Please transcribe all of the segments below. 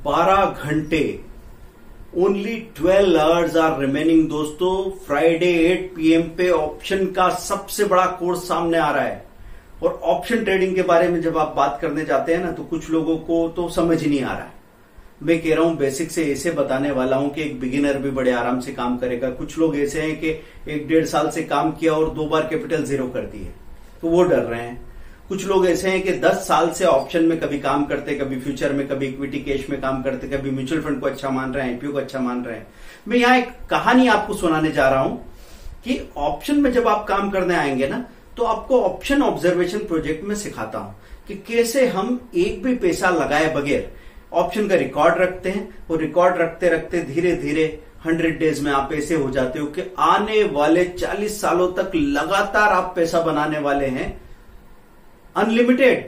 12 घंटे, only 12 hours are remaining दोस्तों। Friday 8 PM पे ऑप्शन का सबसे बड़ा कोर्स सामने आ रहा है। और ऑप्शन ट्रेडिंग के बारे में जब आप बात करने जाते हैं ना, तो कुछ लोगों को तो समझ ही नहीं आ रहा है। मैं कह रहा हूं बेसिक से ऐसे बताने वाला हूं कि एक बिगिनर भी बड़े आराम से काम करेगा। कुछ लोग ऐसे हैं कि 1-1.5 साल से काम किया और 2 बार कैपिटल जीरो कर दिए, तो वो डर रहे हैं। कुछ लोग ऐसे हैं कि 10 साल से ऑप्शन में कभी काम करते, कभी फ्यूचर में, कभी इक्विटी कैश में काम करते, कभी म्यूचुअल फंड को अच्छा मान रहे हैं, आईपीओ को अच्छा मान रहे हैं। मैं यहां एक कहानी आपको सुनाने जा रहा हूं कि ऑप्शन में जब आप काम करने आएंगे ना, तो आपको ऑप्शन ऑब्जर्वेशन प्रोजेक्ट में सिखाता हूं कि कैसे हम एक भी पैसा लगाए बगैर ऑप्शन का रिकॉर्ड रखते हैं। और रिकॉर्ड रखते रखते धीरे धीरे 100 डेज में आप ऐसे हो जाते हो कि आने वाले 40 सालों तक लगातार आप पैसा बनाने वाले हैं, अनलिमिटेड।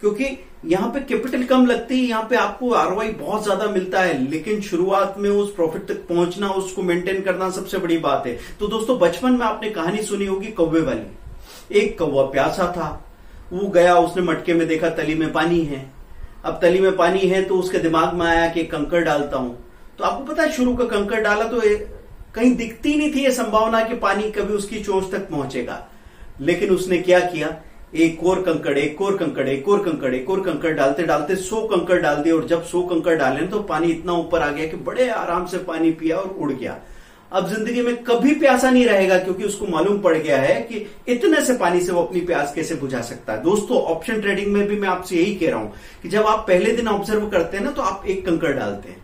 क्योंकि यहां पे कैपिटल कम लगती है, यहां पे आपको आरओआई बहुत ज्यादा मिलता है, लेकिन शुरुआत में उस प्रॉफिट तक पहुंचना, उसको मेंटेन करना सबसे बड़ी बात है। तो दोस्तों, बचपन में आपने कहानी सुनी होगी कौवे वाली। एक कौवा प्यासा था, वो गया, उसने मटके में देखा तली में पानी है। अब तली में पानी है तो उसके दिमाग में आया कि कंकड़ डालता हूं। तो आपको पता है, शुरू का कंकड़ डाला तो कहीं दिखती नहीं थी ये संभावना कि पानी कभी उसकी चोंच तक पहुंचेगा। लेकिन उसने क्या किया, एक और कंकड़, एक और कंकड़, एक और कंकड़, एक और कंकड़ डालते डालते 100 कंकड़ डाल दिए। और जब 100 कंकड़ डाले तो पानी इतना ऊपर आ गया कि बड़े आराम से पानी पिया और उड़ गया। अब जिंदगी में कभी प्यासा नहीं रहेगा, क्योंकि उसको मालूम पड़ गया है कि इतने से पानी से वो अपनी प्यास कैसे बुझा सकता है। दोस्तों, ऑप्शन ट्रेडिंग में भी मैं आपसे यही कह रहा हूं कि जब आप पहले दिन ऑब्जर्व करते हैं ना, तो आप 1 कंकड़ डालते हैं,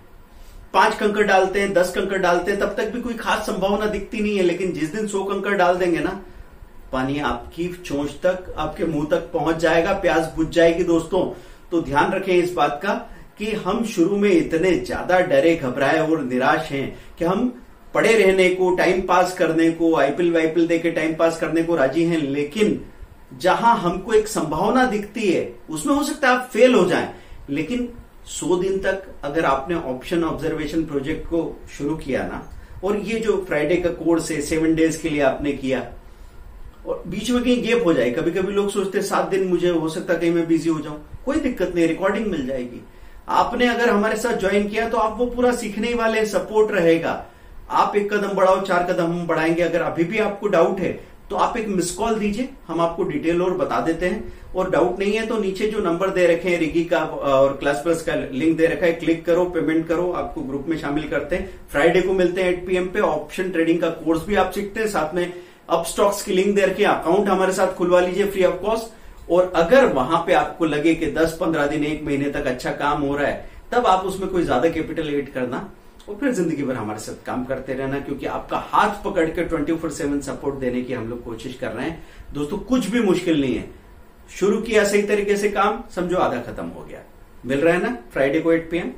5 कंकड़ डालते हैं, 10 कंकड़ डालते हैं, तब तक भी कोई खास संभावना दिखती नहीं है। लेकिन जिस दिन 100 कंकड़ डाल देंगे ना, पानी आपकी चोंच तक, आपके मुंह तक पहुंच जाएगा, प्यास बुझ जाएगी। दोस्तों, तो ध्यान रखें इस बात का कि हम शुरू में इतने ज्यादा डरे, घबराए और निराश हैं कि हम पड़े रहने को, टाइम पास करने को, आईपीएल वाईपीएल देके टाइम पास करने को राजी हैं। लेकिन जहां हमको एक संभावना दिखती है, उसमें हो सकता है आप फेल हो जाएं। लेकिन 100 दिन तक अगर आपने ऑप्शन ऑब्जर्वेशन प्रोजेक्ट को शुरू किया ना, और ये जो फ्राइडे का कोर्स है 7 डेज के लिए आपने किया, और बीच में कहीं गैप हो जाए, कभी कभी लोग सोचते हैं 7 दिन मुझे हो सकता है कहीं मैं बिजी हो जाऊं, कोई दिक्कत नहीं, रिकॉर्डिंग मिल जाएगी। आपने अगर हमारे साथ ज्वाइन किया तो आप वो पूरा सीखने ही वाले, सपोर्ट रहेगा। आप 1 कदम बढ़ाओ, 4 कदम हम बढ़ाएंगे। अगर अभी भी आपको डाउट है तो आप एक मिस कॉल दीजिए, हम आपको डिटेल और बता देते हैं। और डाउट नहीं है तो नीचे जो नंबर दे रखे हैं रिगी का और क्लास प्लस का लिंक दे रखा है, क्लिक करो, पेमेंट करो, आपको ग्रुप में शामिल करते हैं। फ्राइडे को मिलते हैं 8 PM पे। ऑप्शन ट्रेडिंग का कोर्स भी आप सीखते हैं, साथ में अप स्टॉक्स की लिंक दे रखे, अकाउंट हमारे साथ खुलवा लीजिए फ्री ऑफ कॉस्ट। और अगर वहां पे आपको लगे कि 10-15 दिन, 1 महीने तक अच्छा काम हो रहा है, तब आप उसमें कोई ज्यादा कैपिटल ऐड करना और फिर जिंदगी भर हमारे साथ काम करते रहना, क्योंकि आपका हाथ पकड़ के 24/7 सपोर्ट देने की हम लोग कोशिश कर रहे हैं। दोस्तों, कुछ भी मुश्किल नहीं है, शुरू किया सही तरीके से काम, समझो आधा खत्म हो गया। मिल रहा है ना फ्राइडे को 8 PM।